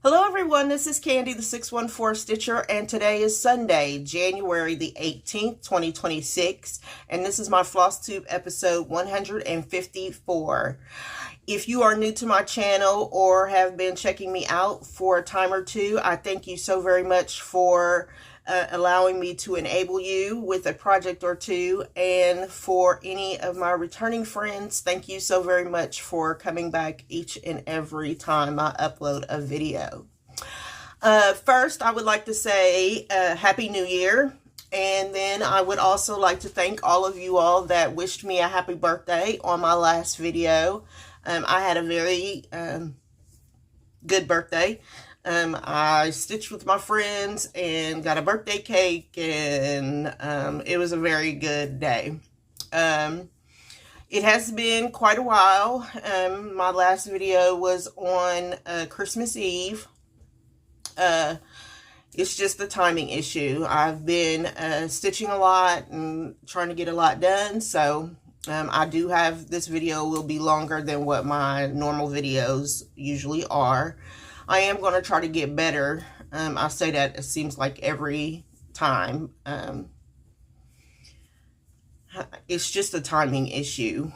Hello everyone, this is Candy the 614 Stitcher, and today is Sunday, January the 18th, 2026, and this is my Flosstube episode 154. If you are new to my channel or have been checking me out for a time or two, I thank you so very much for allowing me to enable you with a project or two. And for any of my returning friends, thank you so very much for coming back each and every time I upload a video. First, I would like to say Happy New Year. And then I would also like to thank all of you all that wished me a happy birthday on my last video. I had a very good birthday. I stitched with my friends and got a birthday cake, and it was a very good day. It has been quite a while. My last video was on Christmas Eve. It's just a timing issue. I've been stitching a lot and trying to get a lot done, so I do have, this video will be longer than what my normal videos usually are. I am going to try to get better. I say that it seems like every time. It's just a timing issue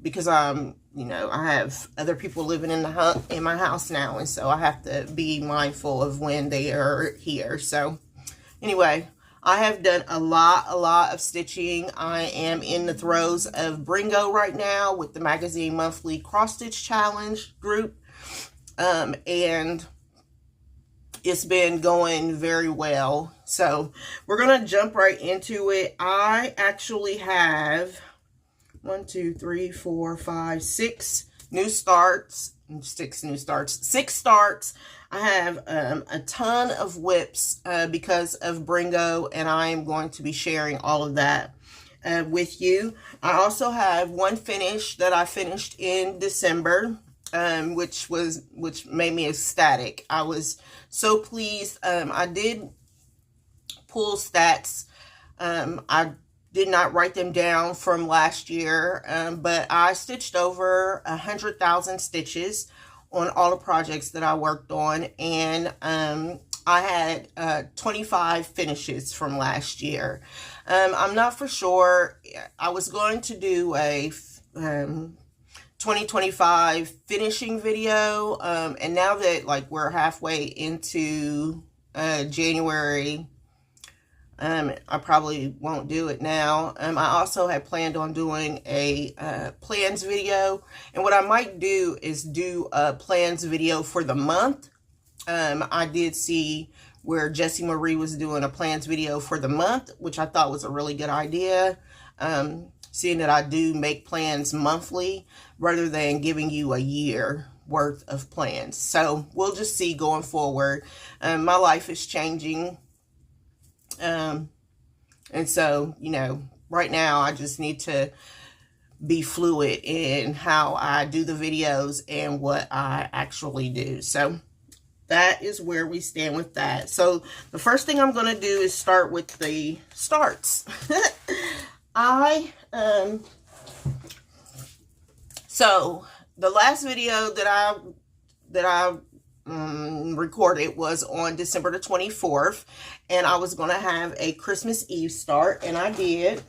because I have other people living in my house now, and so I have to be mindful of when they are here. So anyway, I have done a lot of stitching. I am in the throes of Bringo right now with the Magazine Monthly Cross Stitch Challenge group. And it's been going very well. So we're going to jump right into it. I actually have 6 new starts. 6 new starts. 6 starts. I have a ton of whips because of Bringo, and I am going to be sharing all of that with you. I also have one finish that I finished in December. Which made me ecstatic. I was so pleased. I did pull stats. I did not write them down from last year, but I stitched over 100,000 stitches on all the projects that I worked on, and I had 25 finishes from last year. I'm not for sure. I was going to do a 2025 finishing video, and now that we're halfway into January, I probably won't do it now. I also had planned on doing a plans video, and what I might do is do a plans video for the month. I did see where Jessie Marie was doing a plans video for the month, which I thought was a really good idea. Seeing that I do make plans monthly rather than giving you a year worth of plans. So we'll just see going forward. My life is changing. And so, right now I just need to be fluid in how I do the videos and what I actually do. So that is where we stand with that. So the first thing I'm going to do is start with the starts. So the last video that I recorded was on December the 24th, and I was going to have a Christmas Eve start, and I did.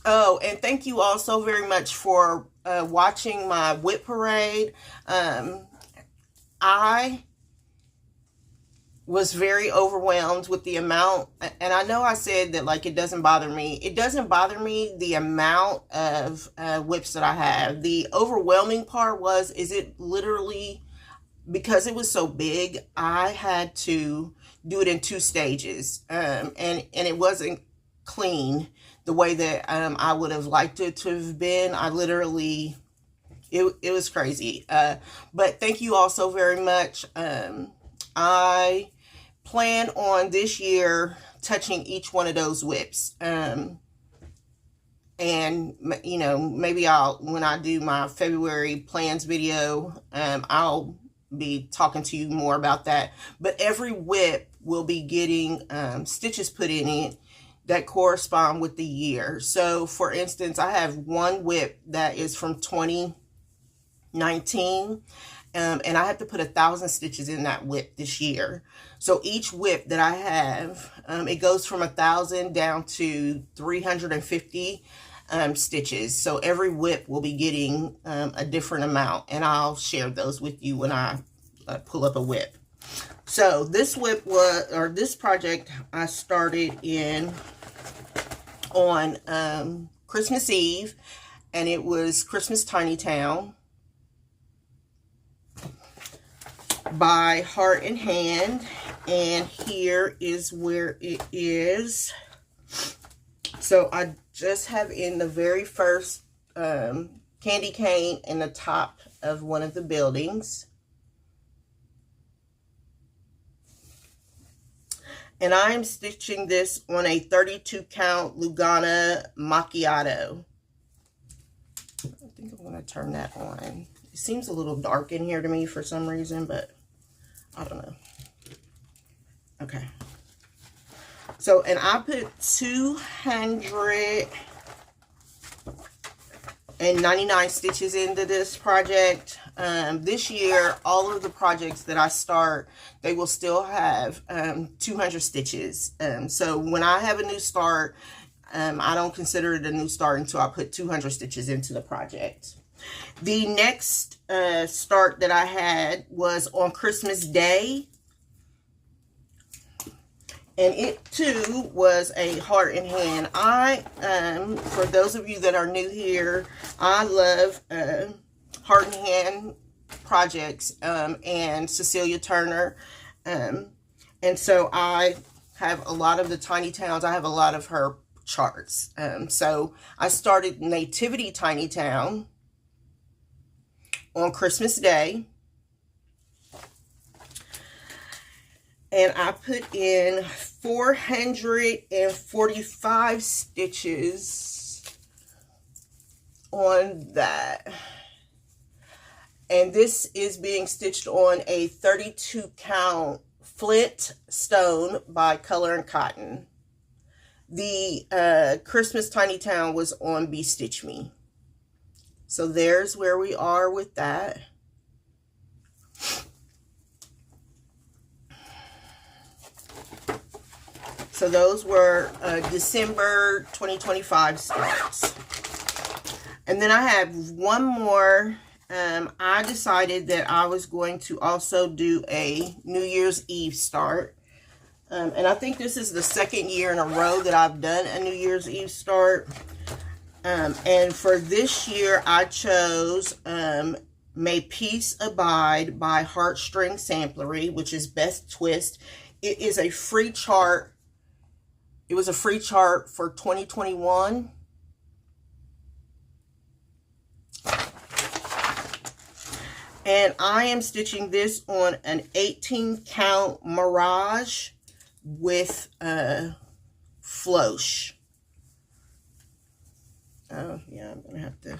Oh, and thank you all so very much for watching my whip parade. I was very overwhelmed with the amount, and I know I said that it doesn't bother me. It doesn't bother me the amount of whips that I have. The overwhelming part is it literally, because it was so big, I had to do it in 2 stages, and it wasn't clean the way that I would have liked it to have been. I literally, it was crazy. But thank you all so very much. I plan on this year touching each one of those whips. And maybe when I do my February plans video, I'll be talking to you more about that. But every whip will be getting stitches put in it that correspond with the year. So for instance, I have one whip that is from 20 19. And I have to put 1,000 stitches in that whip this year. So each whip that I have, it goes from 1,000 down to 350 stitches. So every whip will be getting a different amount, and I'll share those with you when I pull up a whip. So this whip was, or this project I started in on Christmas Eve, and it was Christmas Tiny Town by Heart and Hand, and here is where it is. So I just have in the very first candy cane in the top of one of the buildings. And I am stitching this on a 32 count Lugana Macchiato. I think I'm going to turn that on. It seems a little dark in here to me for some reason, but I don't know. Okay. So, and I put 299 stitches into this project. This year, all of the projects that I start, they will still have 200 stitches. So when I have a new start, I don't consider it a new start until I put 200 stitches into the project. The next start that I had was on Christmas Day. And it too was a Heart and Hand. For those of you that are new here, I love Heart and Hand projects and Cecilia Turner. And so I have a lot of the Tiny Towns. I have a lot of her charts. So I started Nativity Tiny Town on Christmas Day. And I put in 445 stitches on that. And this is being stitched on a 32 count Flint Stone by Color and Cotton. The Christmas Tiny Town was on Be Stitch Me. So there's where we are with that. So those were December 2025 starts. And then I have one more. I decided that I was going to also do a New Year's Eve start. And I think this is the second year in a row that I've done a New Year's Eve start. And for this year, I chose May Peace Abide by Heartstring Samplery, which is Best Twist. It is a free chart. It was a free chart for 2021. And I am stitching this on an 18 count Mirage with Flosh. Oh, yeah, I'm going to have to.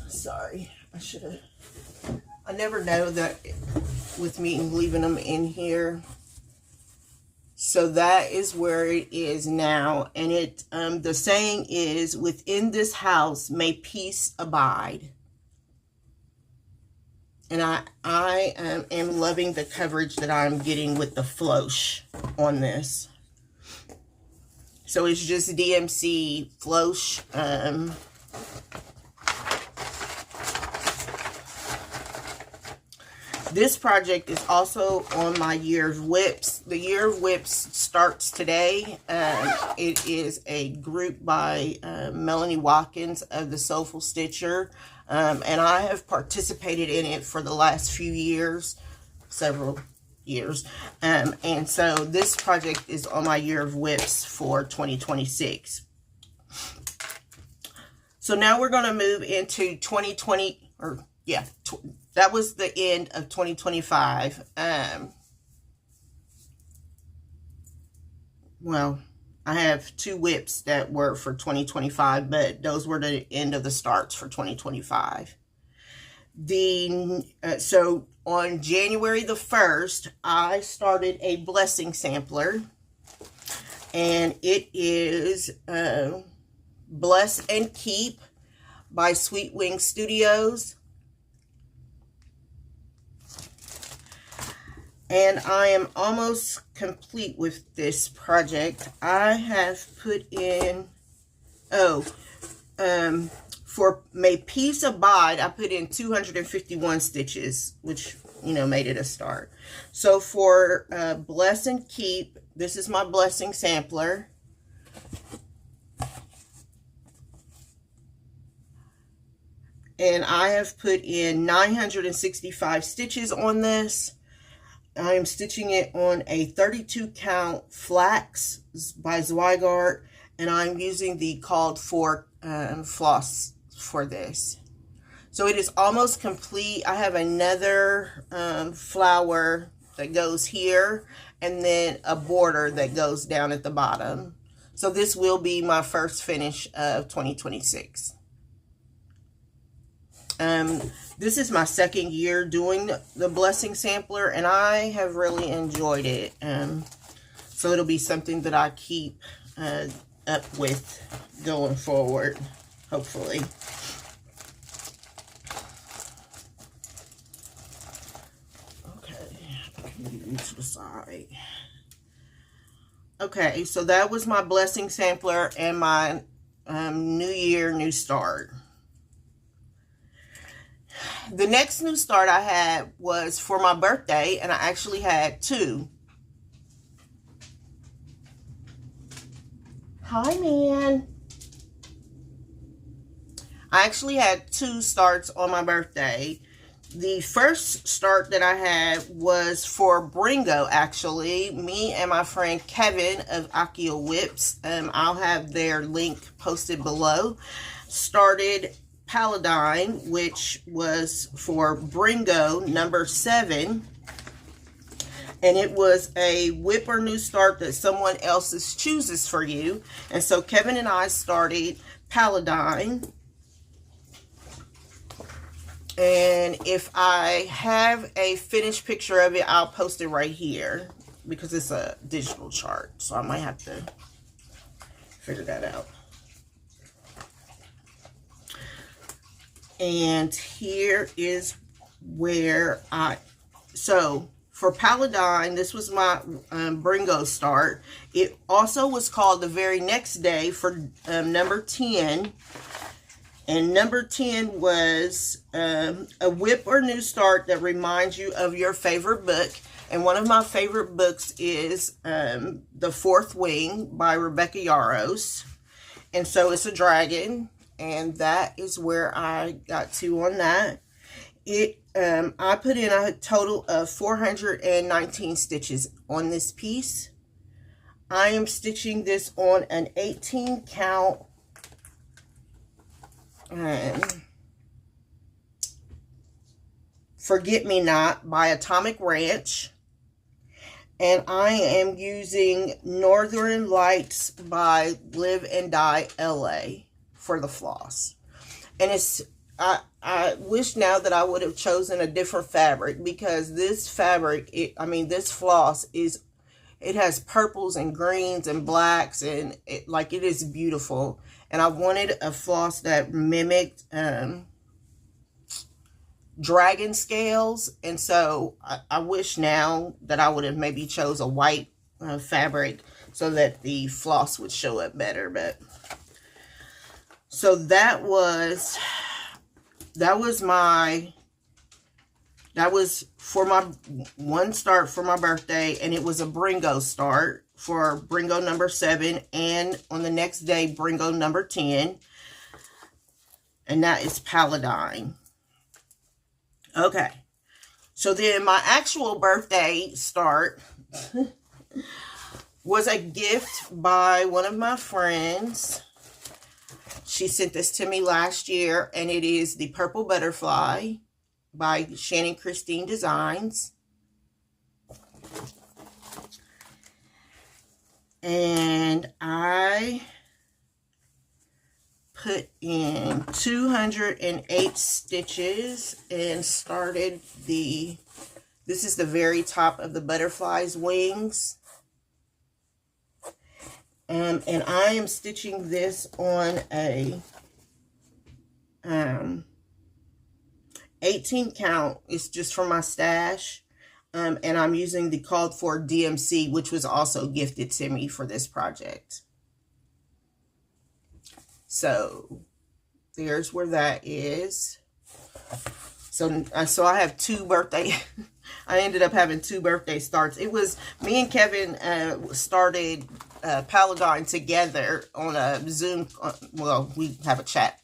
Sorry, I should have. I never know that with me leaving them in here. So that is where it is now. And it the saying is, within this house may peace abide. And I am loving the coverage that I'm getting with the Flosh on this. So it's just DMC Flosh. This project is also on my Year of Whips. The Year of Whips starts today. It is a group by Melanie Watkins of the Soulful Stitcher. And I have participated in it for the last few years, several years. And so this project is on my Year of Whips for 2026. So now we're going to move into 2020, or yeah, that was the end of 2025. Well, I have two whips that were for 2025, but those were the end of the starts for 2025. So on January the 1st, I started a blessing sampler, and it is Bless and Keep by Sweet Wing Studios. And I am almost complete with this project. I have put in, for my piece abide, I put in 251 stitches, which, you know, made it a start. So for Bless and Keep, this is my blessing sampler. And I have put in 965 stitches on this. I am stitching it on a 32 count flax by Zweigart, and I'm using the called for floss for this. So it is almost complete. I have another flower that goes here, and then a border that goes down at the bottom. So this will be my first finish of 2026. This is my second year doing the blessing sampler, and I have really enjoyed it. So it'll be something that I keep up with going forward, hopefully. Okay, I can move them to the side. Okay, so that was my blessing sampler and my New Year, New Start. The next new start I had was for my birthday, and I actually had two. Hi, man. I actually had two starts on my birthday. The first start that I had was for Bringo, actually. Me and my friend Kevin of Akio Whips, I'll have their link posted below, started Paladin, which was for Bringo number 7, and it was a whip or new start that someone else chooses for you. And so Kevin and I started Paladin, and if I have a finished picture of it, I'll post it right here because it's a digital chart, so I might have to figure that out. And here is where so for Paladin, this was my Bringo start. It also was called the very next day for number 10. And number 10 was a whip or new start that reminds you of your favorite book. And one of my favorite books is The Fourth Wing by Rebecca Yarros. And so it's a dragon. And that is where I got to on that. I put in a total of 419 stitches on this piece. I am stitching this on an 18 count Forget Me Not by Atomic Ranch. And I am using Northern Lights by Live and Die LA for the floss. And it's I wish now that I would have chosen a different fabric, because this fabric, this floss it has purples and greens and blacks, and it is beautiful. And I wanted a floss that mimicked dragon scales, and so I wish now that I would have maybe chose a white fabric so that the floss would show up better. But so that was for my one start for my birthday, and it was a Bringo start for Bringo number 7, and on the next day Bringo number 10, and that is Paladin. Okay, so then my actual birthday start was a gift by one of my friends. She sent this to me last year, and it is the Purple Butterfly by Shannon Christine Designs. And I put in 208 stitches and started this is the very top of the butterfly's wings. And I am stitching this on a 18 count is just for my stash. And I'm using the called for DMC, which was also gifted to me for this project. So there's where that is. So I have 2 birthday. I ended up having 2 birthday starts. It was me and Kevin started Paladin together on a Zoom. Well, we have a chat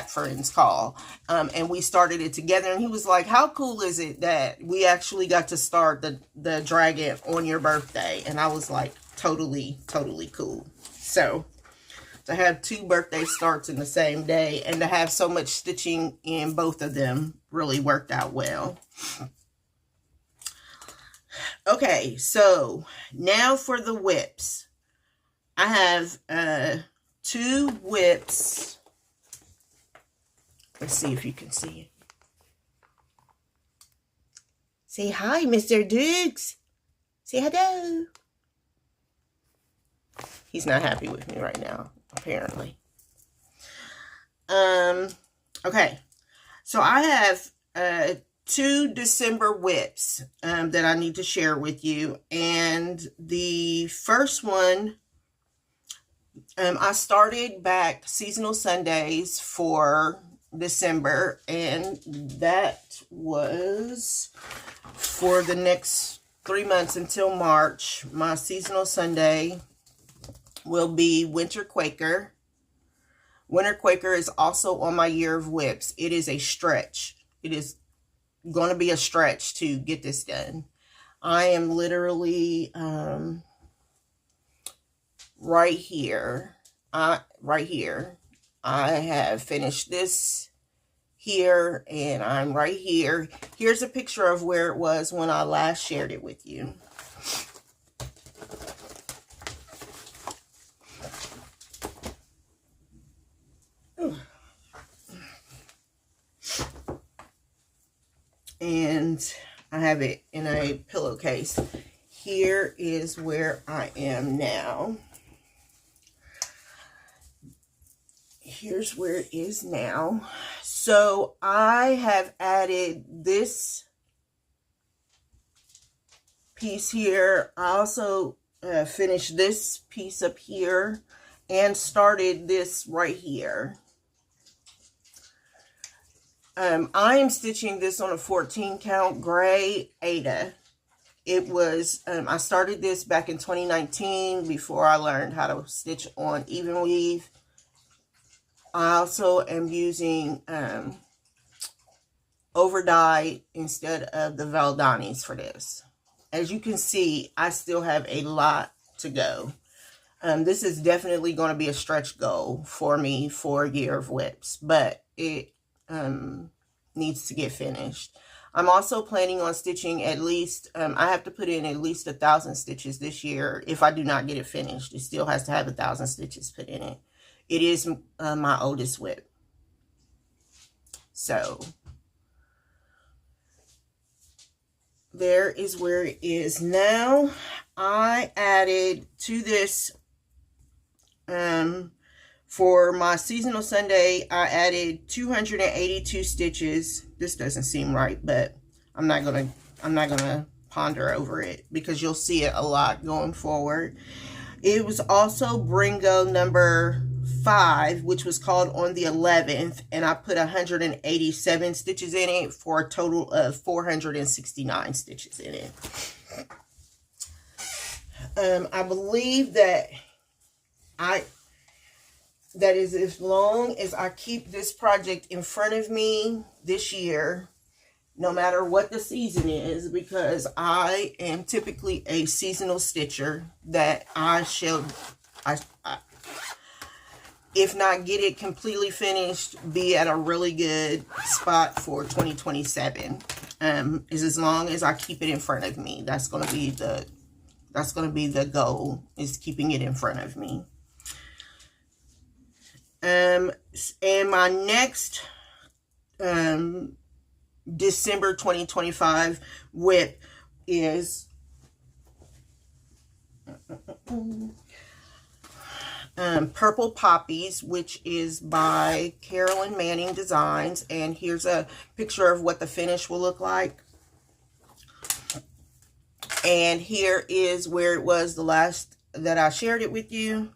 friends call, and we started it together. And he was like, "How cool is it that we actually got to start the dragon on your birthday?" And I was like, "Totally, totally cool." So to have 2 birthday starts in the same day and to have so much stitching in both of them really worked out well. Okay, so now for the whips. I have 2 whips. Let's see if you can see it. Say hi, Mr. Dukes. Say hello. He's not happy with me right now, apparently. Okay. So I have 2 December whips that I need to share with you. And the first one, I started back seasonal Sundays for December, and that was for the next 3 months until March. My seasonal Sunday will be Winter Quaker. Winter Quaker is also on my year of whips. It is a stretch. It is going to be a stretch to get this done. I am literally right here. Right here. I have finished this here, and I'm right here. Here's a picture of where it was when I last shared it with you. And I have it in a pillowcase. Here is where I am now. Here's where it is now. So I have added this piece here. I also finished this piece up here and started this right here. I am stitching this on a 14 count gray Ada. It was, I started this back in 2019 before I learned how to stitch on even weave. I also am using over dye instead of the Valdanis for this. As you can see, I still have a lot to go. This is definitely going to be a stretch goal for me for a year of whips, but it needs to get finished. I'm also planning on stitching at least, I have to put in at least 1,000 stitches this year. If I do not get it finished, it still has to have 1,000 stitches put in it. It is my oldest whip. So there is where it is now. I added to this, for my seasonal Sunday, I added 282 stitches. This doesn't seem right, but I'm not gonna ponder over it because you'll see it a lot going forward. It was also Bringo number 5, which was called on the 11th, and I put 187 stitches in it for a total of 469 stitches in it. I believe that that is as long as I keep this project in front of me this year, no matter what the season is, because I am typically a seasonal stitcher, that I shall, if not get it completely finished, be at a really good spot for 2027. Is as long as I keep it in front of me. That's going to be the goal, is keeping it in front of me. And my next December 2025 whip is Purple Poppies, which is by Carolyn Manning Designs. And here's a picture of what the finish will look like. And here is where it was the last that I shared it with you.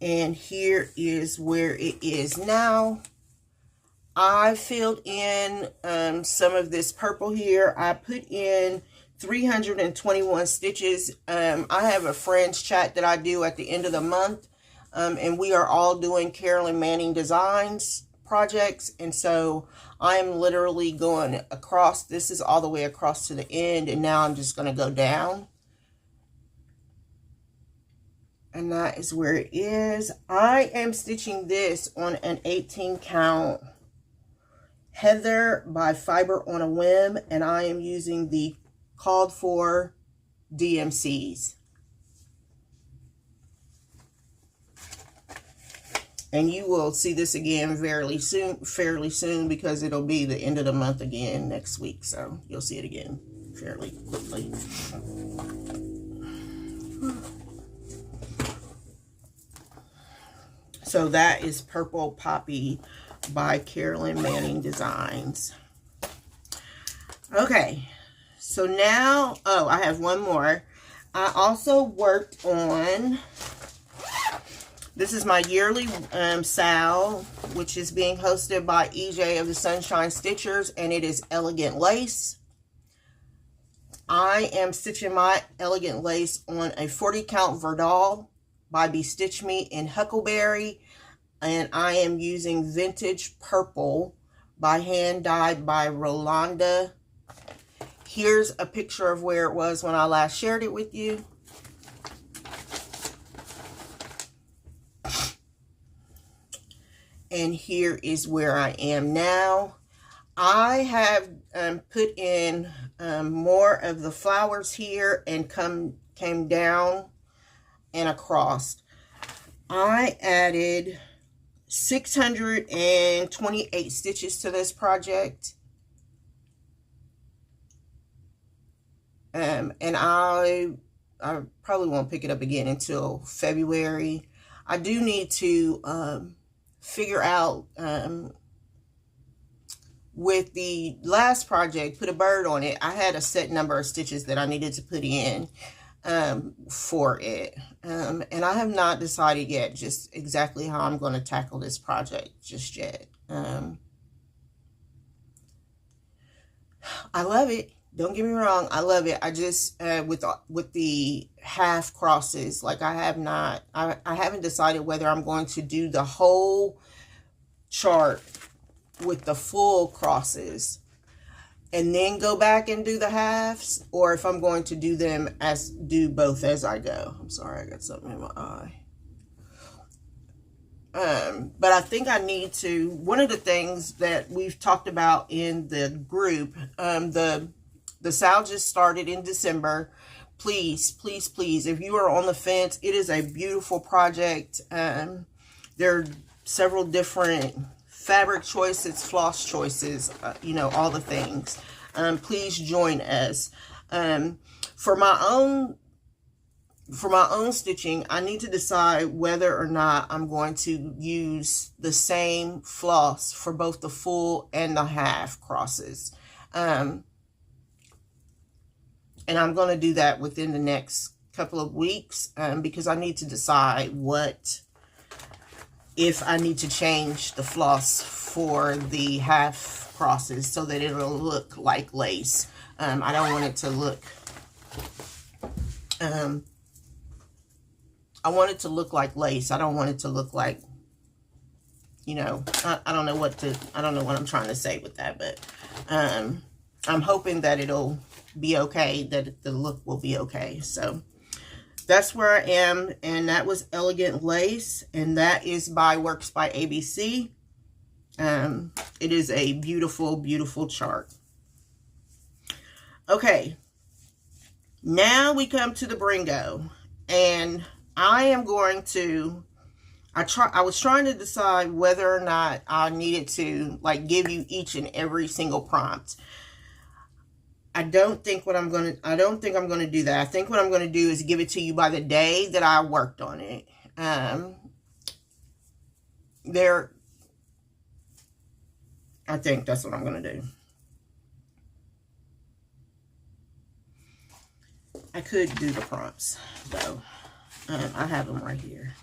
And here is where it is now. I filled in some of this purple here. I put in 321 stitches. I have a friends chat that I do at the end of the month. And we are all doing Carolyn Manning Designs projects. And so I'm literally going across. This is all the way across to the end. And now I'm just going to go down. And that is where it is. I am stitching this on an 18 count Heather by Fiber on a Whim. And I am using the called for DMCs. And you will see this again fairly soon because it'll be the end of the month again next week. So you'll see it again fairly quickly. So that is Purple Poppy by Carolyn Manning Designs. Okay, so now, oh, I have one more. I also worked on, this is my yearly sale, which is being hosted by EJ of the Sunshine Stitchers, and it is Elegant Lace. I am stitching my Elegant Lace on a 40 count Verdal by Bestitch Me in Huckleberry, and I am using Vintage Purple by Hand Dyed by Rolanda. Here's a picture of where it was when I last shared it with you. And here is where I am now. I have put in more of the flowers here and came down and across. I added 628 stitches to this project. And I probably won't pick it up again until February. I do need to figure out with the last project, Put a Bird on It, I had a set number of stitches that I needed to put in for it. And I have not decided yet just exactly how I'm going to tackle this project just yet. I love it. Don't get me wrong. I love it. I just, with the half crosses, like I haven't decided whether I'm going to do the whole chart with the full crosses and then go back and do the halves, or if I'm going to do them do both as I go. I'm sorry, I got something in my eye. But I think I need to, one of the things that we've talked about in the group, the sale just started in December. Please, please, please, if you are on the fence, it is a beautiful project. There are several different fabric choices, floss choices, you know, all the things. Please join us. For my own stitching, I need to decide whether or not I'm going to use the same floss for both the full and the half crosses. And I'm going to do that within the next couple of weeks, because I need to decide if I need to change the floss for the half crosses so that it'll look like lace. I don't want it to look, I want it to look like lace. I don't want it to look like, you know, I don't know what I'm trying to say with that, but I'm hoping that it'll be okay, that the look will be okay. So that's where I am, and that was Elegant Lace, and that is by Works by ABC. It is a beautiful, beautiful chart. Okay, now we come to the Bringo, and I am going to, I was trying to decide whether or not I needed to like give you each and every single prompt. I don't think I'm going to do that. I think what I'm going to do is give it to you by the day that I worked on it. I think that's what I'm going to do. I could do the prompts, though. I have them right here.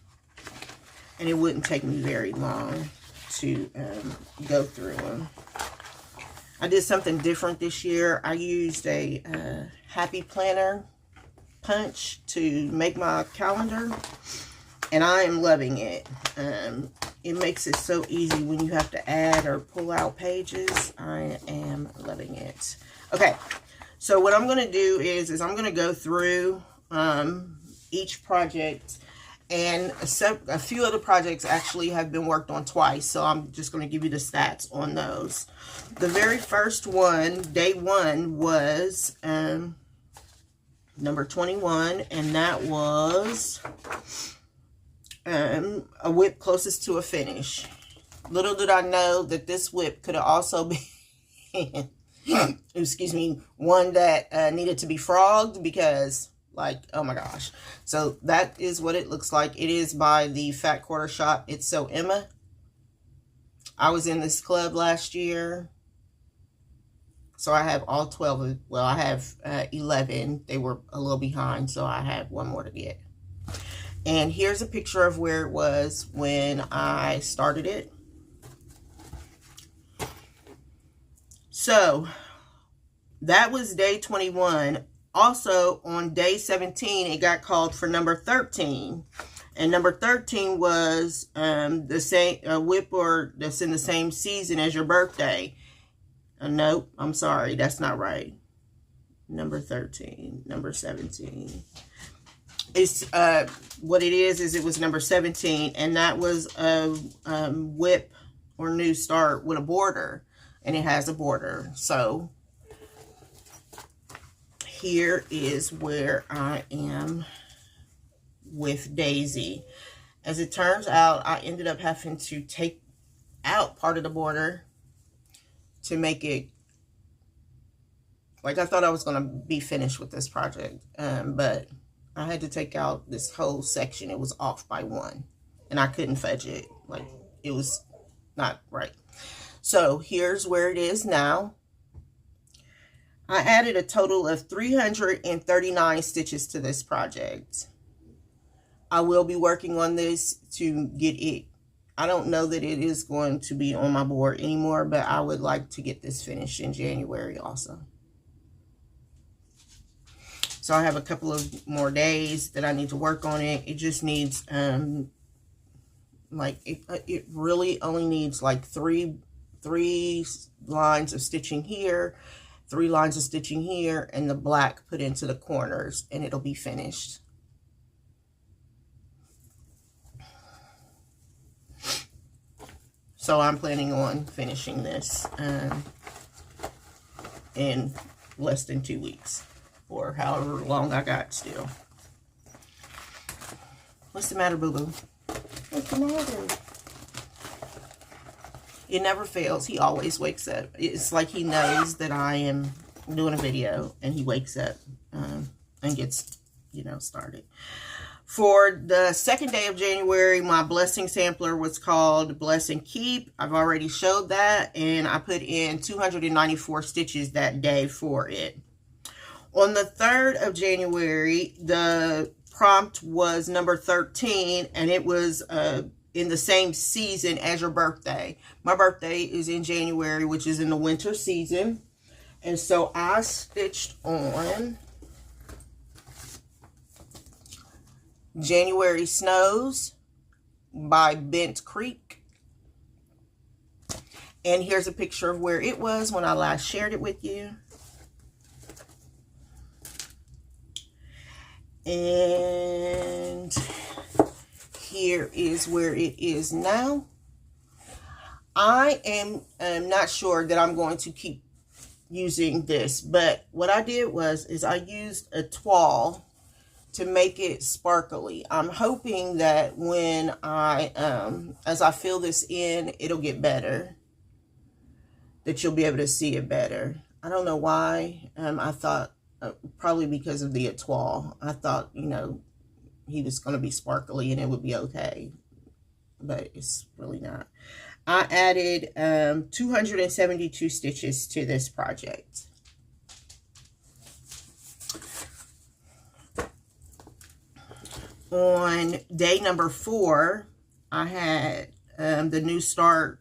And it wouldn't take me very long to go through them. I did something different this year. I used a Happy Planner punch to make my calendar. And I am loving it. It makes it so easy when you have to add or pull out pages. I am loving it. Okay, so what I'm going to do is I'm going to go through each project. And a few other projects actually have been worked on twice. So I'm just going to give you the stats on those. The very first one, day one, was number 21. And that was a whip closest to a finish. Little did I know that this whip could have also been, excuse me, one that needed to be frogged because, like, oh my gosh. So that is what it looks like. It is by the Fat Quarter Shop. It's So Emma. I was in this club last year. So I have all 12. Well, I have 11. They were a little behind, so I have one more to get. And here's a picture of where it was when I started it. So that was day 21. Also, on day 17, it got called for number 13. And number 13 was the same whip or that's in the same season as your birthday. Nope, I'm sorry, that's not right. Number 13, number 17. It's what it is it was number 17, and that was a whip or new start with a border, and it has a border. So here is where I am with Daisy. As it turns out, I ended up having to take out part of the border to make it, like, I thought I was going to be finished with this project, but I had to take out this whole section. It was off by 1, and I couldn't fudge it. Like, it was not right. So here's where it is now. I added a total of 339 stitches to this project. I will be working on this to get it. I don't know that it is going to be on my board anymore, but I would like to get this finished in January also. So I have a couple of more days that I need to work on it. It just needs, like, it really only needs like three lines of stitching here, 3 lines of stitching here, and the black put into the corners, and it'll be finished. So I'm planning on finishing this in less than 2 weeks, or however long I got still. What's the matter, boo-boo? What's the matter? It never fails. He always wakes up. It's like he knows that I am doing a video, and he wakes up and gets, you know, started. For the second day of January, my blessing sampler was called Bless and Keep. I've already showed that, and I put in 294 stitches that day for it. On the 3rd of January, the prompt was number 13, and it was in the same season as your birthday. My birthday is in January, which is in the winter season. And so I stitched on January Snows by Bent Creek. And here's a picture of where it was when I last shared it with you. And here is where it is now. I am not sure that I'm going to keep using this, but what I did is I used a toile to make it sparkly. I'm hoping that when as I fill this in, it'll get better, that you'll be able to see it better. I don't know why. I thought, probably because of the étoile. I thought, you know, he was going to be sparkly and it would be okay. But it's really not. I added 272 stitches to this project. On day number 4, I had the new start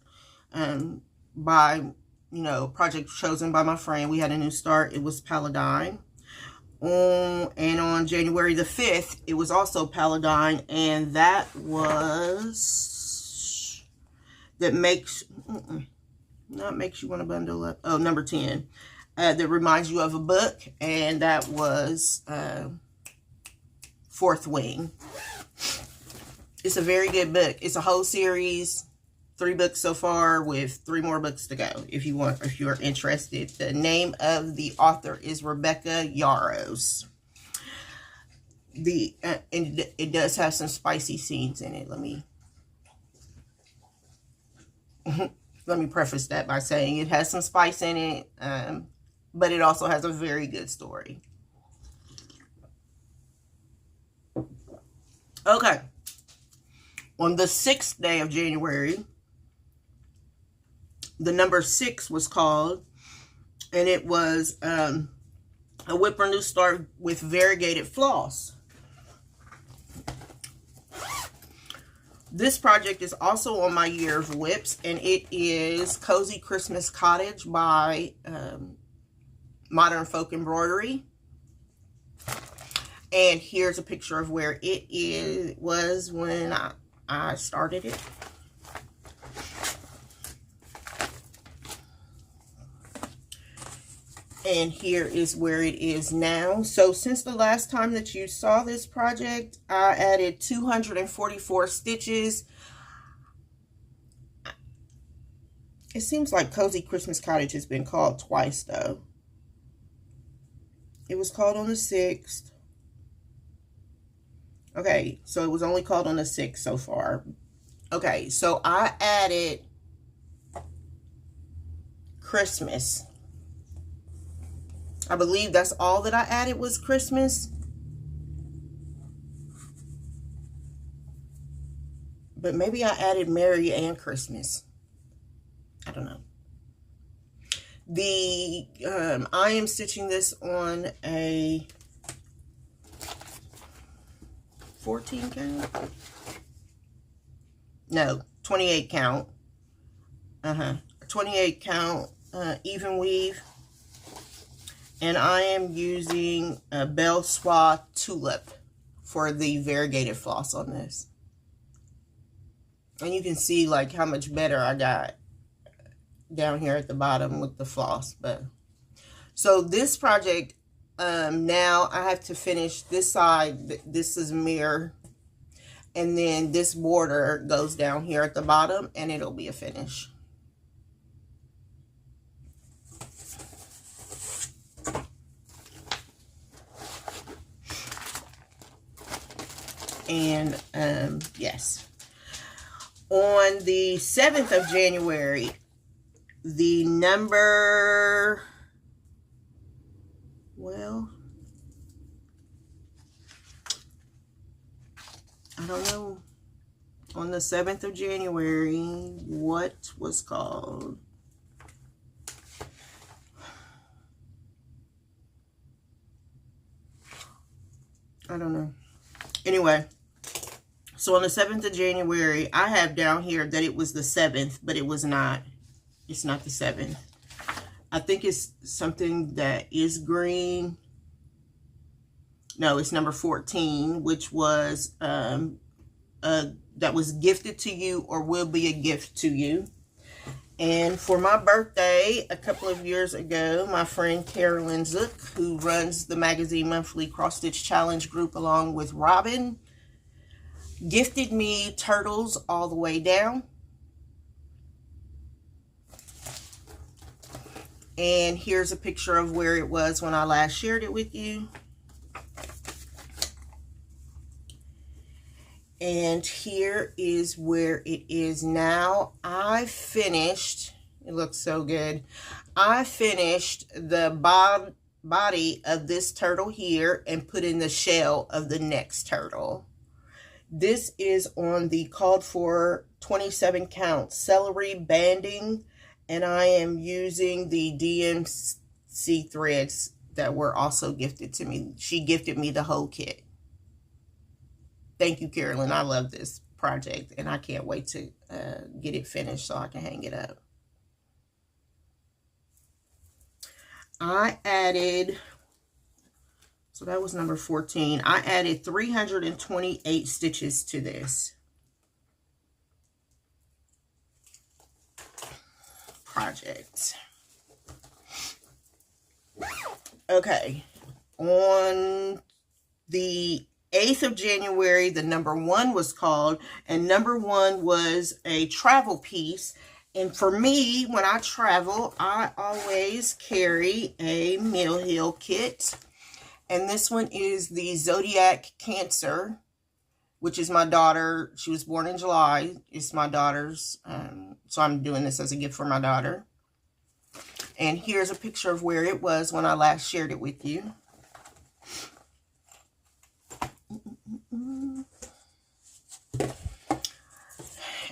by, you know, project chosen by my friend. We had a new start. It was Paladin. And on January the 5th, it was also Paladin, and that was, that makes, not makes you want to bundle up. Oh, number 10. That reminds you of a book, and that was Fourth Wing. It's a very good book. It's a whole series, 3 books so far, with 3 more books to go. If you're interested, the name of the author is Rebecca Yarros. And it does have some spicy scenes in it. Let me preface that by saying it has some spice in it, but it also has a very good story. Okay. On the 6th day of January, the number 6 was called, and it was a Whipper New Start with variegated floss. This project is also on my year of whips, and it is Cozy Christmas Cottage by Modern Folk Embroidery. And here's a picture of where it was when I started it. And here is where it is now. So since the last time that you saw this project, I added 244 stitches. It seems like Cozy Christmas Cottage has been called twice, though. It was called on the 6th. Okay, so it was only called on the 6th so far. Okay, so I added Christmas. I believe that's all that I added was Christmas. But maybe I added Merry and Christmas. I don't know. I am stitching this on a 14 count? No, 28 count. 28 count even weave. And I am using a Belle Soie Tulip for the variegated floss on this. And you can see like how much better I got down here at the bottom with the floss. But so this project, now I have to finish this side. This is mirror. And then this border goes down here at the bottom and it'll be a finish. And yes, on the 7th of January, the number, well, I don't know, on the 7th of January, what was called? I don't know. Anyway. So on the 7th of January, I have down here that it was the 7th, but it was not. It's not the 7th. I think it's something that is green. No, it's number 14, which was that was gifted to you or will be a gift to you. And for my birthday, a couple of years ago, my friend Carolyn Zook, who runs the Magazine Monthly Cross Stitch Challenge group along with Robin, gifted me Turtles All the Way Down. And here's a picture of where it was when I last shared it with you. And here is where it is now. I finished, It looks so good. I finished the body of this turtle here and put in the shell of the next turtle. This is on the called for 27 count celery banding, and I am using the DMC threads that were also gifted to me. She gifted me the whole kit. Thank you, Carolyn. I love this project, and I can't wait to get it finished so I can hang it up. I added, so that was number 14. I added 328 stitches to this project. Okay, on the 8th of January, the number 1 was called, and number 1 was a travel piece. And for me, when I travel, I always carry a Mill Hill kit. And this one is the Zodiac Cancer, which is my daughter. She was born in July. It's my daughter's. So I'm doing this as a gift for my daughter. And here's a picture of where it was when I last shared it with you.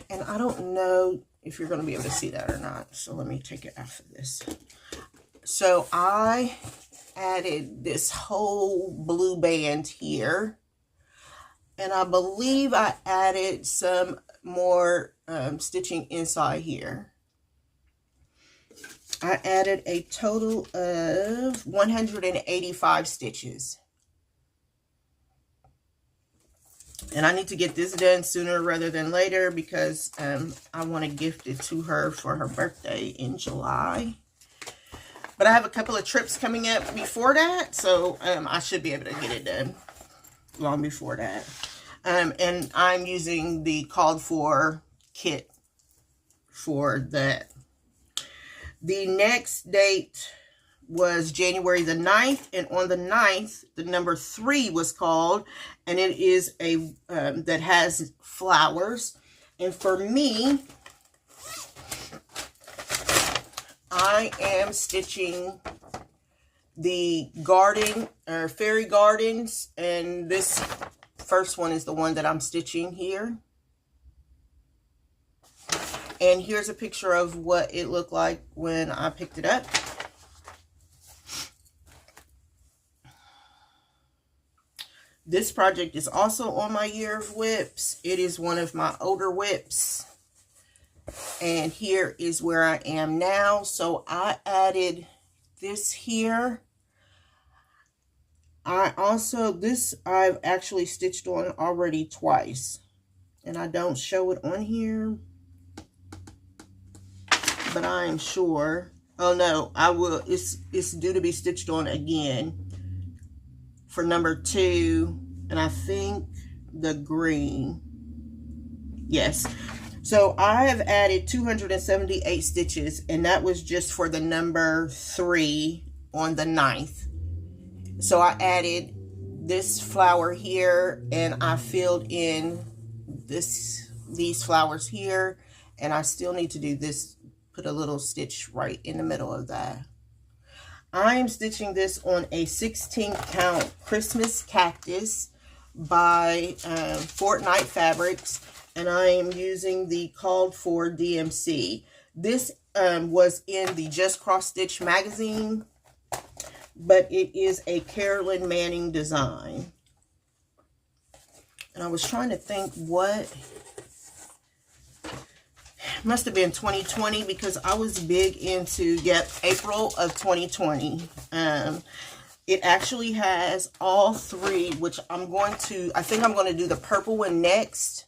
And I don't know if you're going to be able to see that or not. So let me take it off of this. So I added this whole blue band here. And I believe I added some more stitching inside here. I added a total of 185 stitches. And I need to get this done sooner rather than later because I want to gift it to her for her birthday in July. But I have a couple of trips coming up before that, so I should be able to get it done long before that. And I'm using the called for kit for that. The next date was January the 9th, and on the 9th, the number 3 was called, and it is a that has flowers. And for me, I am stitching the garden or fairy gardens, and this first one is the one that I'm stitching here. And here's a picture of what it looked like when I picked it up. This project is also on my year of whips. It is one of my older whips. And here is where I am now. So I added this here. I've actually stitched on already twice. And I don't show it on here, but I am sure. Oh no, I will. It's due to be stitched on again for number 2, and I think the green. Yes. So I have added 278 stitches, and that was just for the number 3 on the 9th. So I added this flower here, and I filled in these flowers here, and I still need to do this, put a little stitch right in the middle of that. I am stitching this on a 16 count Christmas cactus by Fortnite Fabrics, and I am using the called for DMC. This was in the Just Cross Stitch magazine, but it is a Carolyn Manning design. And I was trying to think what, must have been 2020 because I was big into, yep, April of 2020. It actually has all 3, which I think I'm going to do the purple one next.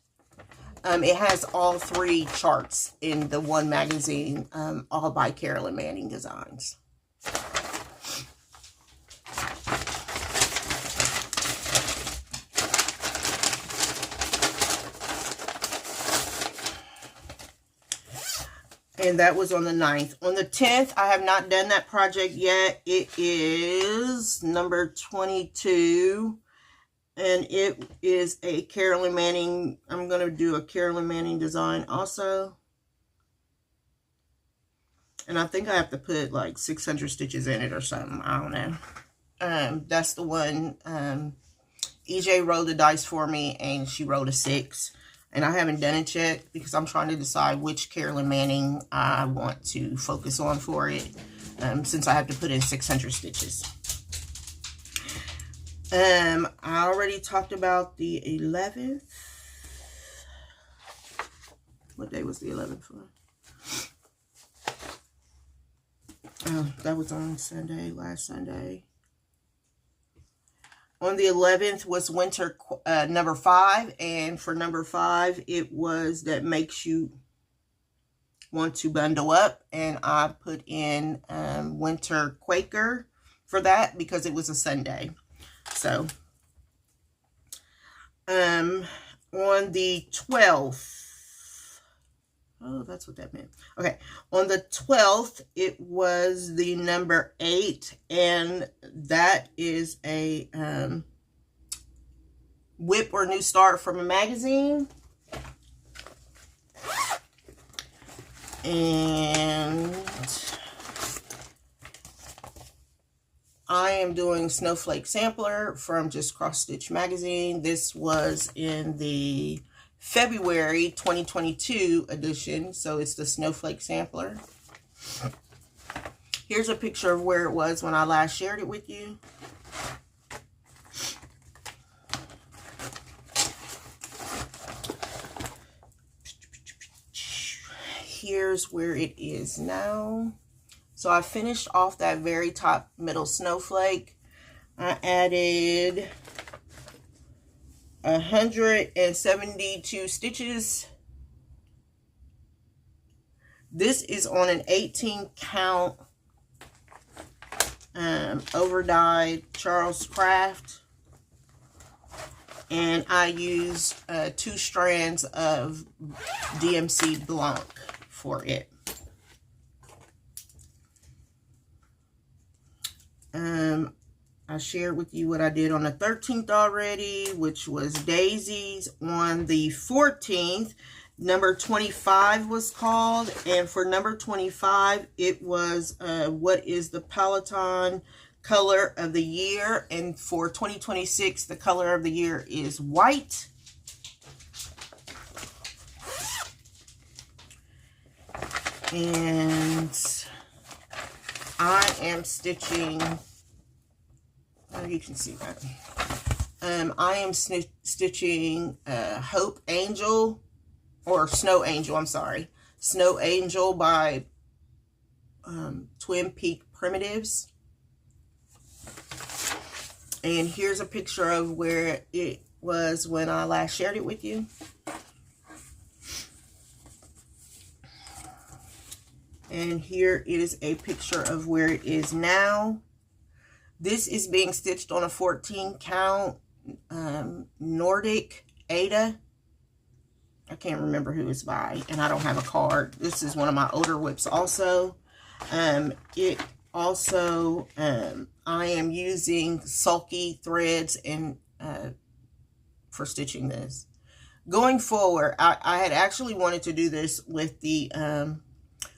It has all 3 charts in the one magazine, all by Carolyn Manning Designs. And that was on the 9th. On the 10th, I have not done that project yet. It is number 22. And it is a Carolyn Manning. I'm going to do a Carolyn Manning design also. And I think I have to put like 600 stitches in it or something. I don't know. That's the one EJ rolled the dice for me, and she rolled a 6. And I haven't done it yet because I'm trying to decide which Carolyn Manning I want to focus on for it, since I have to put in 600 stitches. I already talked about the 11th. What day was the 11th for? Oh, that was on Sunday, last Sunday. On the 11th was winter number 5, and for number 5, it was that makes you want to bundle up, and I put in winter Quaker for that because it was a Sunday. So, on the 12th, oh, that's what that meant. Okay, on the 12th, it was the number 8, and that is a whip or new start from a magazine. And I am doing Snowflake Sampler from Just Cross Stitch Magazine. This was in the February 2022 edition, so it's the Snowflake Sampler. Here's a picture of where it was when I last shared it with you. Here's where it is now. So I finished off that very top middle snowflake. I added 172 stitches. This is on an 18 count over dyed Charles Craft, and I used 2 strands of DMC Blanc for it. I shared with you what I did on the 13th already, which was daisies. On the 14th, number 25 was called, and for number 25, it was what is the Paladin color of the year, and for 2026, the color of the year is white. And I am stitching, you can see that. I am stitching Hope Angel, or Snow Angel, I'm sorry. Snow Angel by Twin Peak Primitives. And here's a picture of where it was when I last shared it with you. And here is a picture of where it is now. This is being stitched on a 14 count Nordic Ada. I can't remember who it's by, and I don't have a card. This is one of my older whips also. It also, I am using sulky threads and for stitching this. Going forward, I had actually wanted to do this with the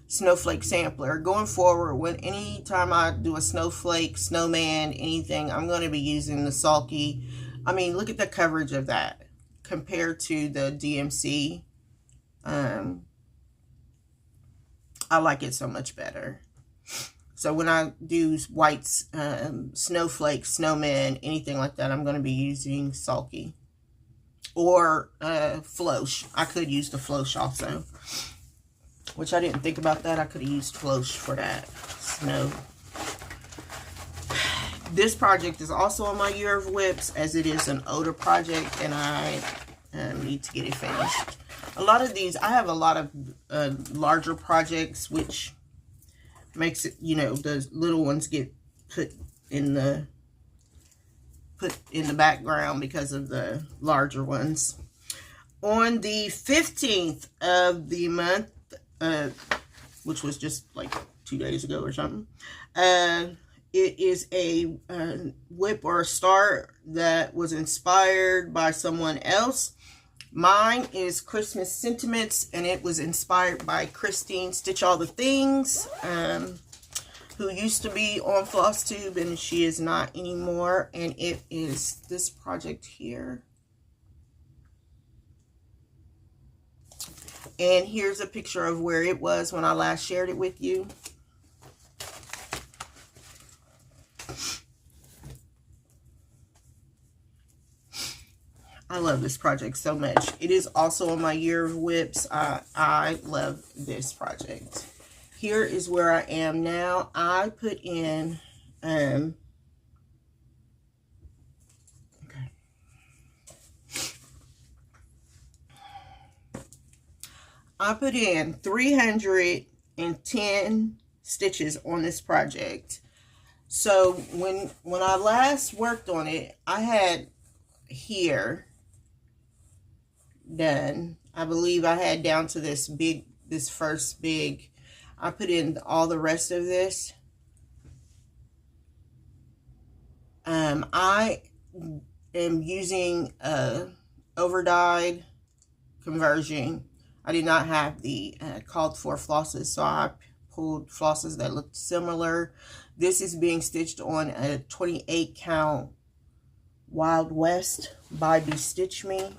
Snowflake Sampler. Going forward, anytime I do a snowflake, snowman, anything, I'm going to be using the sulky. I mean, look at the coverage of that compared to the DMC. I like it so much better. So when I do whites, snowflake, snowman, anything like that, I'm going to be using sulky or floche. I could use the floche also, which I didn't think about that. I could have used floche for that. Snow. This project is also on my year of whips, as it is an older project, and I need to get it finished. A lot of these, I have a lot of larger projects, which makes it, you know, the little ones get put in the background because of the larger ones. On the 15th of the month, which was just like 2 days ago or something, it is a whip or a start that was inspired by someone else. Mine is Christmas Sentiments, and it was inspired by Christine Stitch All the Things, who used to be on Flosstube, and she is not anymore. And it is this project here. And here's a picture of where it was when I last shared it with you. I love this project so much. It is also on my Year of Whips. I love this project. Here is where I am now. I put in, I put in 310 stitches on this project. So when I last worked on it, I had here done. I believe I had down to this first big. I put in all the rest of this. I am using overdyed conversion. I did not have the called for flosses, so I pulled flosses that looked similar. This is being stitched on a 28 count Wild West by Bestitch Me.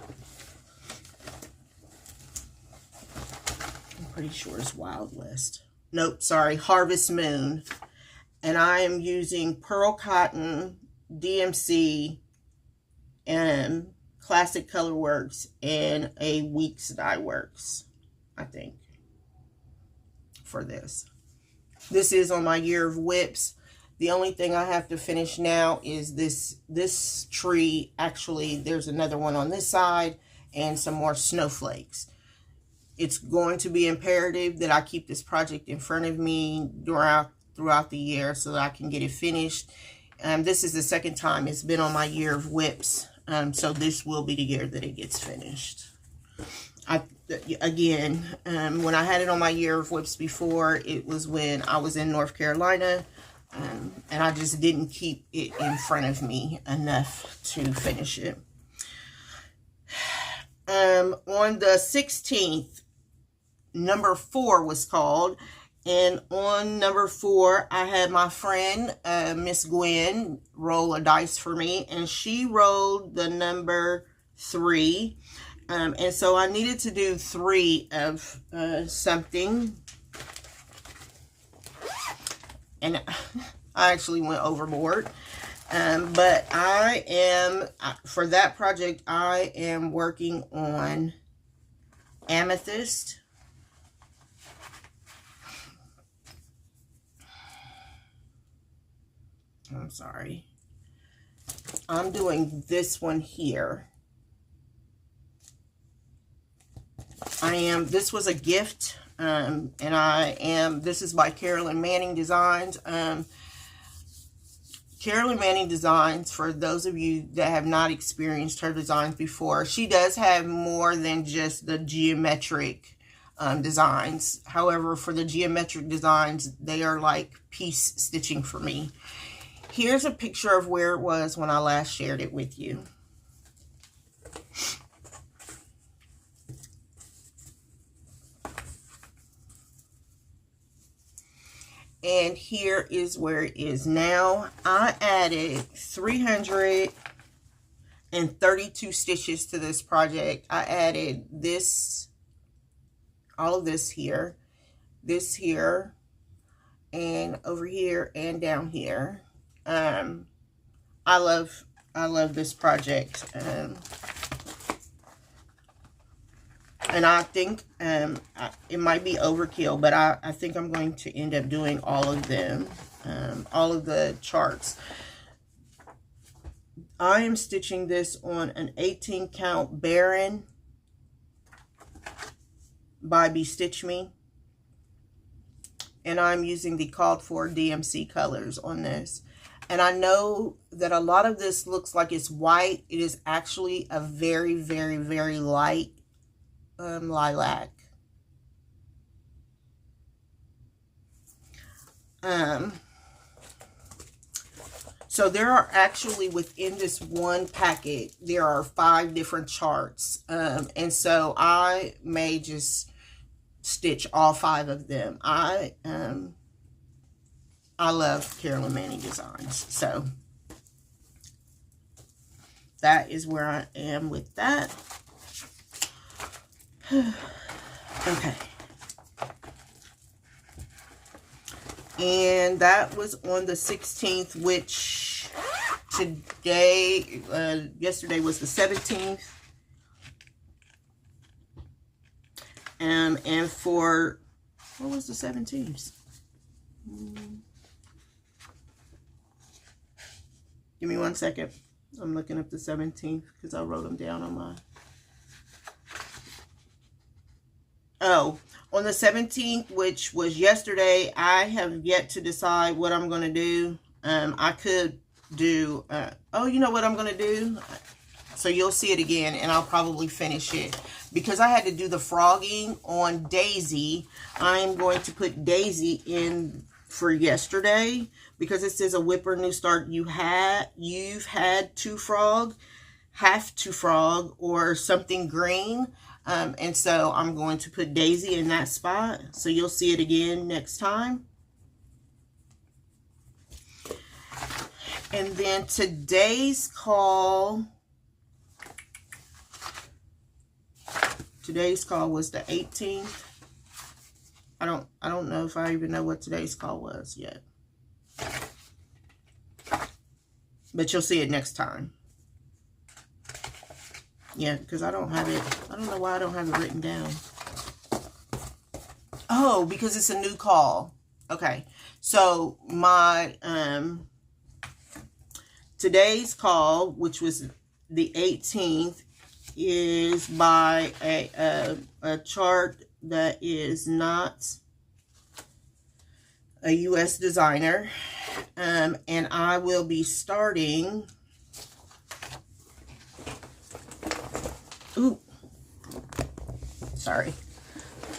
I'm pretty sure it's Wild West. Nope, sorry, Harvest Moon. And I am using Pearl Cotton, DMC, and Classic Color Works, and a Weeks Dye Works, I think, for this. This is on my Year of Whips. The only thing I have to finish now is this tree. Actually, there's another one on this side and some more snowflakes. It's going to be imperative that I keep this project in front of me throughout the year so that I can get it finished. This is the second time it's been on my Year of Whips. So this will be the year that it gets finished. Again, when I had it on my Year of Whips before, it was when I was in North Carolina. And I just didn't keep it in front of me enough to finish it. On the 16th, number 4 was called. And on number 4, I had my friend, Miss Gwen, roll a dice for me. And she rolled the number 3. And so I needed to do 3 of something. And I actually went overboard. But for that project, I am working on Amethyst. I'm sorry. I'm doing this one here. This was a gift, and this is by Carolyn Manning Designs. Carolyn Manning Designs, for those of you that have not experienced her designs before, she does have more than just the geometric designs. However, for the geometric designs, they are like piece stitching for me. Here's a picture of where it was when I last shared it with you. And here is where it is now. I added 332 stitches to this project. I added this, all of this here, and over here and down here. I love this project. And I think it might be overkill, but I think I'm going to end up doing all of them, all of the charts. I am stitching this on an 18 count Baron by Bestitch Me. And I'm using the called for DMC colors on this. And I know that a lot of this looks like it's white. It is actually a very, very, very light lilac. So So there are actually, within this one packet, there are 5 different charts. And so I may just stitch all 5 of them. I love Carolyn Manning designs. So that is where I am with that. Okay. And that was on the 16th, which today, yesterday was the 17th. And for, what was the 17th? Give me 1 second. I'm looking up the 17th because I wrote them down on my... Oh, on the 17th, which was yesterday, I have yet to decide what I'm going to do. I could do... oh, you know what I'm going to do? So you'll see it again, and I'll probably finish it. Because I had to do the frogging on Daisy, I'm going to put Daisy in for yesterday. Because it says a whipper new start, you've had to frog, have to frog, or something green. And so I'm going to put Daisy in that spot. So you'll see it again next time. And then today's call was the 18th. I don't know if I even know what today's call was yet. But you'll see it next time. Yeah, because I don't have it. I don't know why I don't have it written down. Oh, because it's a new call. Okay. So my today's call, which was the 18th, is by a chart that is not a U.S. designer. And I will be starting... Ooh, sorry.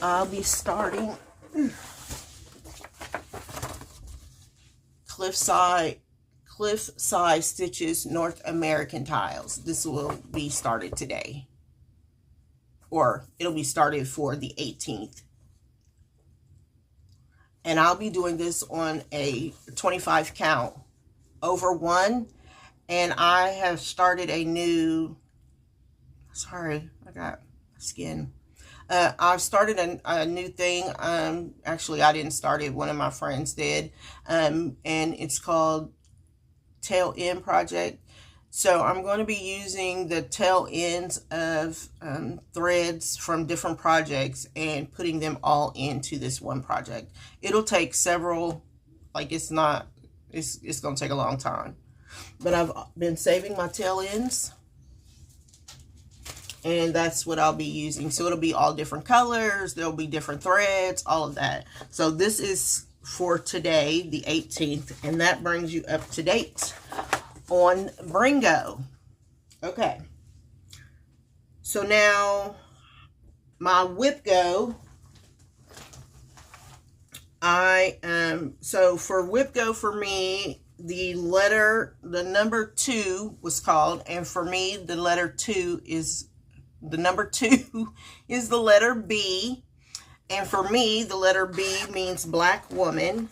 I'll be starting cliffside stitches, North American tiles. This will be started today, or it'll be started for the 18th. And I'll be doing this on a 25 count over 1. And I have started a new... Sorry, I got skin. I've started a new thing. Actually, I didn't start it. One of my friends did. And it's called Tail End Project. So I'm going to be using the tail ends of threads from different projects and putting them all into this one project. It'll take several, like it's going to take a long time. But I've been saving my tail ends. And that's what I'll be using. So it'll be all different colors. There'll be different threads, all of that. So this is for today, the 18th. And that brings you up to date on Bringo. Okay. So now my whip go. So for whip go for me, the number 2 was called. And for me, the number 2 is the letter B. And for me, the letter B means black woman.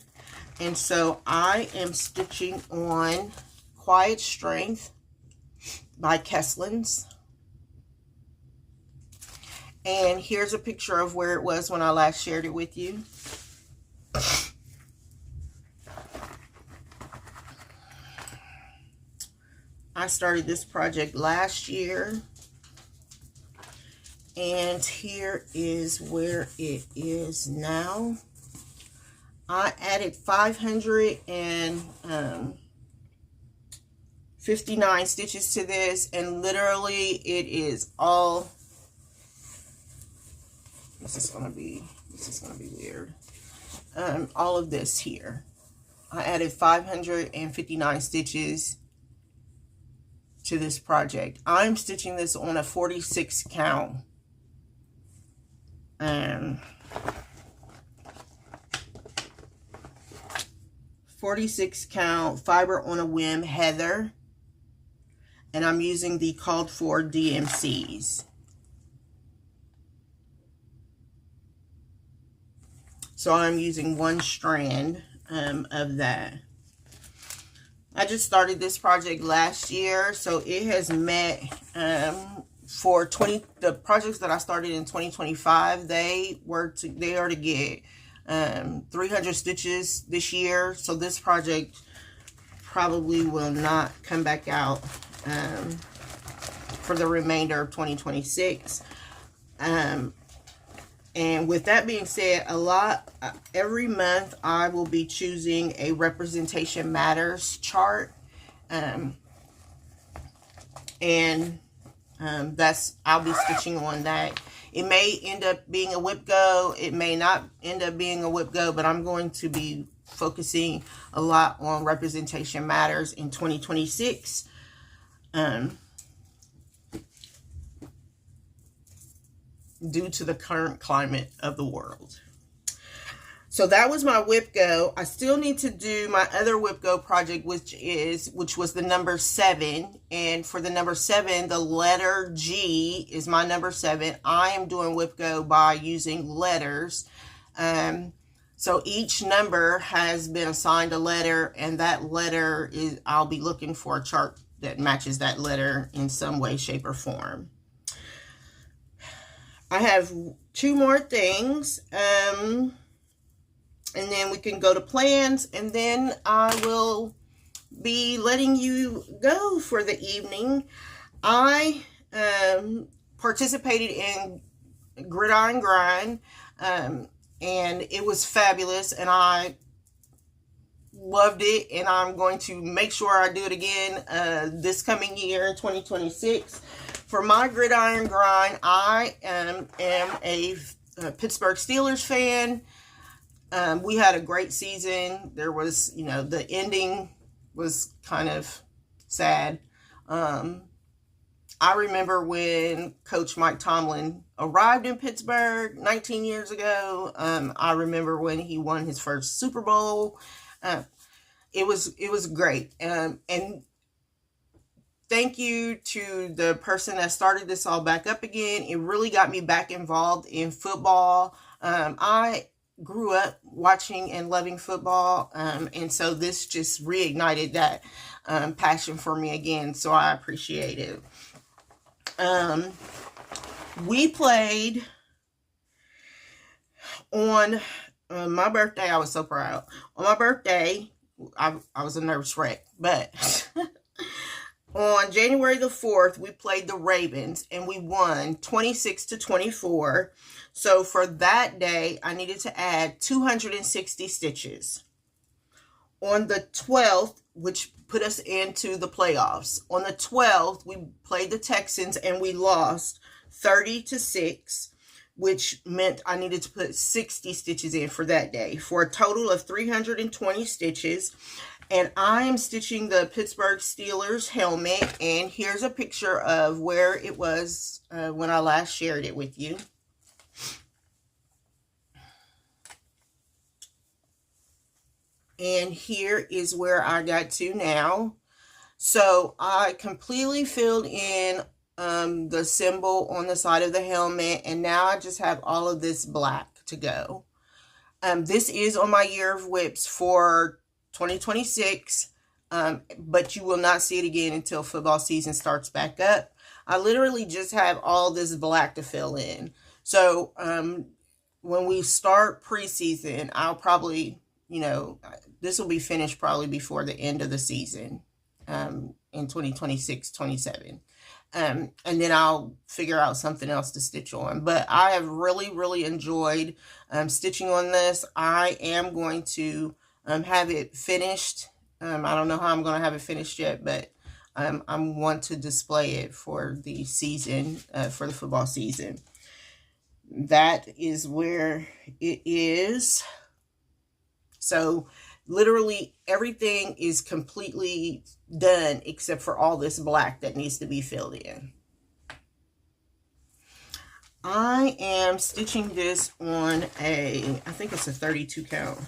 And so I am stitching on Quiet Strength by Keslin's. And here's a picture of where it was when I last shared it with you. I started this project last year. And here is where it is now. I added 559 stitches to this, and literally it is all... This is gonna be weird. All of this here. I added 559 stitches to this project. I'm stitching this on a 46 count. 46 count fiber on a whim heather, and I'm using the called for DMCs. So I'm using one strand of that. I just started this project last year, so it has met for the projects that I started in 2025. They are to get 300 stitches this year. So this project probably will not come back out for the remainder of 2026. And with that being said, every month I will be choosing a Representation Matters chart. I'll be stitching on that. It may end up being a whip go. It may not end up being a whip go, but I'm going to be focusing a lot on Representation Matters in 2026. Due to the current climate of the world. So that was my whip go. I still need to do my other whip go project, which was the number 7. And for the number 7, the letter G is my number 7. I am doing whip go by using letters. So each number has been assigned a letter, and that letter I'll be looking for a chart that matches that letter in some way, shape, or form. I have 2 more things, and then we can go to plans, and then I will be letting you go for the evening. I participated in Gridiron Grind, and it was fabulous, and I loved it, and I'm going to make sure I do it again this coming year in 2026. For my Gridiron Grind, I am a Pittsburgh Steelers fan. We had a great season. There was, the ending was kind of sad. I remember when Coach Mike Tomlin arrived in Pittsburgh 19 years ago. I remember when he won his first Super Bowl. It was great. And thank you to the person that started this all back up again. It really got me back involved in football. I grew up watching and loving football, and so this just reignited that passion for me again, so I appreciate it. We played on my birthday. I was so proud. On my birthday, I was a nervous wreck, but on January the 4th, we played the Ravens, and we won 26-24. So for that day, I needed to add 260 stitches. On the 12th, which put us into the playoffs, on the 12th, we played the Texans, and we lost 30-6, which meant I needed to put 60 stitches in for that day, for a total of 320 stitches. And I am stitching the Pittsburgh Steelers helmet, and here's a picture of where it was when I last shared it with you. And here is where I got to now. So I completely filled in the symbol on the side of the helmet, and now I just have all of this black to go. This is on my year of whips for 2026, but you will not see it again until football season starts back up. I literally just have all this black to fill in. So when we start preseason, I'll probably, this will be finished probably before the end of the season in 2026-27. And then I'll figure out something else to stitch on. But I have really, really enjoyed stitching on this. I am going to have it finished. I don't know how I'm going to have it finished yet, but I want to display it for the season, for the football season. That is where it is. So literally everything is completely done except for all this black that needs to be filled in. I am stitching this on I think it's a 32 count.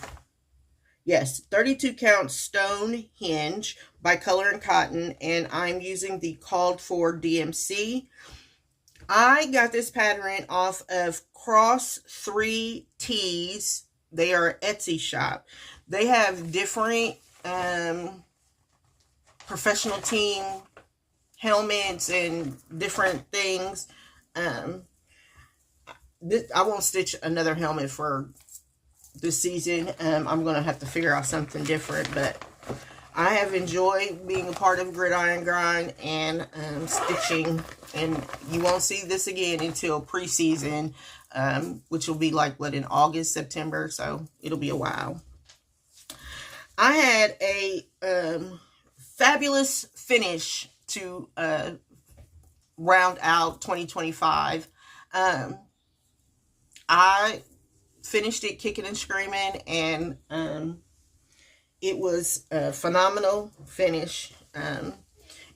Yes, 32 count stone hinge by Color and Cotton, and I'm using the called for DMC. I got this pattern off of Cross 3 Tees. They are an Etsy shop. They have different professional team helmets and different things. I won't stitch another helmet for this season. I'm going to have to figure out something different, but I have enjoyed being a part of Gridiron Grind and stitching, and you won't see this again until preseason, which will be like, what, in August, September, so it'll be a while. I had a fabulous finish to round out 2025. I finished it kicking and screaming, and it was a phenomenal finish.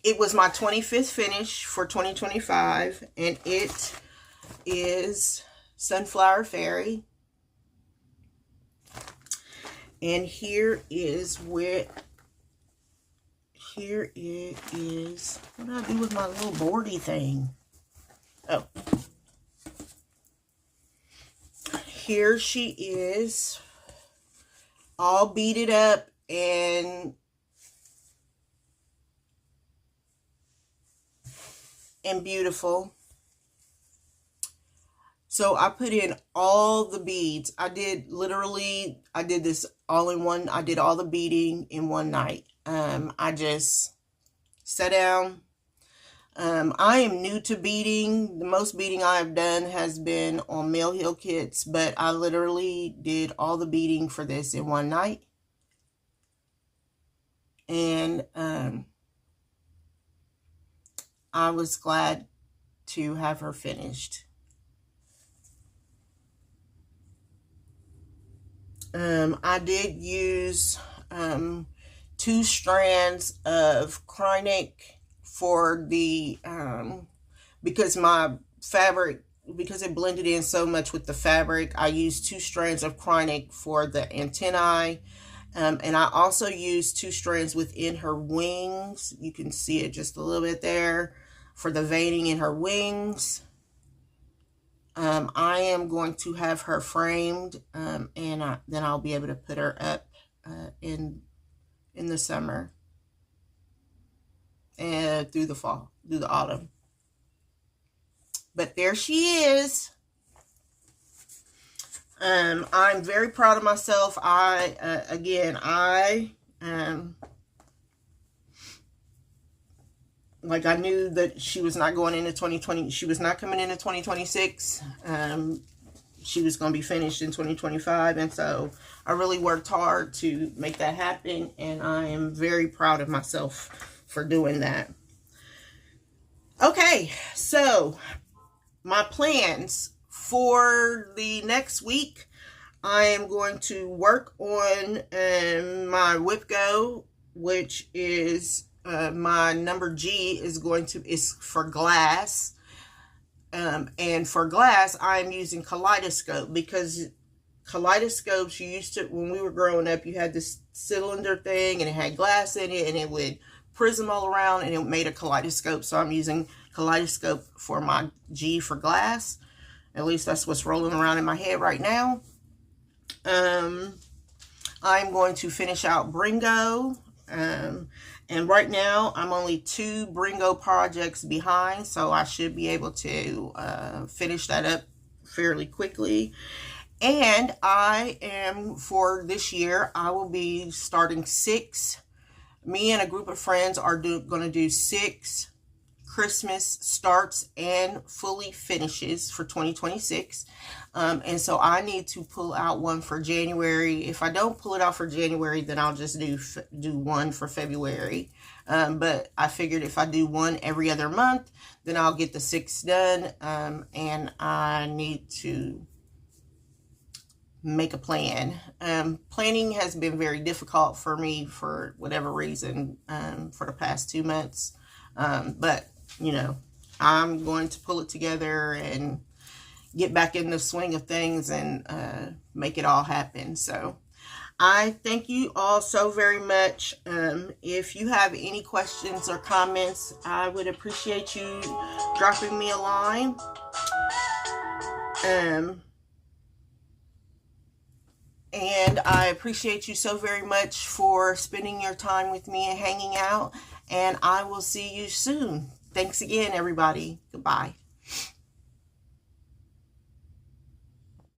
It was my 25th finish for 2025, and it is Sunflower Fairy. And here it is. What do I do with my little boardy thing? Oh. Here she is, all beaded up and beautiful. So I put in all the beads. I did this all in one. I did all the beading in one night. I just sat down. I am new to beading. The most beading I've done has been on Mill Hill kits, but I literally did all the beading for this in one night. And I was glad to have her finished. I did use 2 strands of Krynic for the because my fabric, because it blended in so much with the fabric, I used 2 strands of Krynic for the antennae, and I also used 2 strands within her wings. You can see it just a little bit there for the veining in her wings. I am going to have her framed, and then I'll be able to put her up in the summer and through the fall, through the autumn. But there she is. I'm very proud of myself. Like, I knew that she was not going into 2020. She was not coming into 2026. She was going to be finished in 2025. And so I really worked hard to make that happen. And I am very proud of myself for doing that. Okay, so my plans for the next week, I am going to work on my Whip Go, which is my number G is for glass. And for glass, I'm using kaleidoscope, because kaleidoscopes, you used to, when we were growing up, you had this cylinder thing and it had glass in it and it would prism all around and it made a kaleidoscope. So I'm using kaleidoscope for my G for glass. At least that's what's rolling around in my head right now. I'm going to finish out Bringo. And right now I'm only 2 Bringo projects behind, so I should be able to finish that up fairly quickly. And I am, for this year, I will be starting 6. Me and a group of friends are going to do 6 Christmas starts and fully finishes for 2026. And so I need to pull out one for January. If I don't pull it out for January, then I'll just do one for February. But I figured if I do one every other month, then I'll get the 6 done. And I need to make a plan. Planning has been very difficult for me for whatever reason for the past 2 months. But, you know, I'm going to pull it together and get back in the swing of things and make it all happen. So I thank you all so very much. If you have any questions or comments, I would appreciate you dropping me a line. And I appreciate you so very much for spending your time with me and hanging out. And I will see you soon. Thanks again, everybody. Goodbye.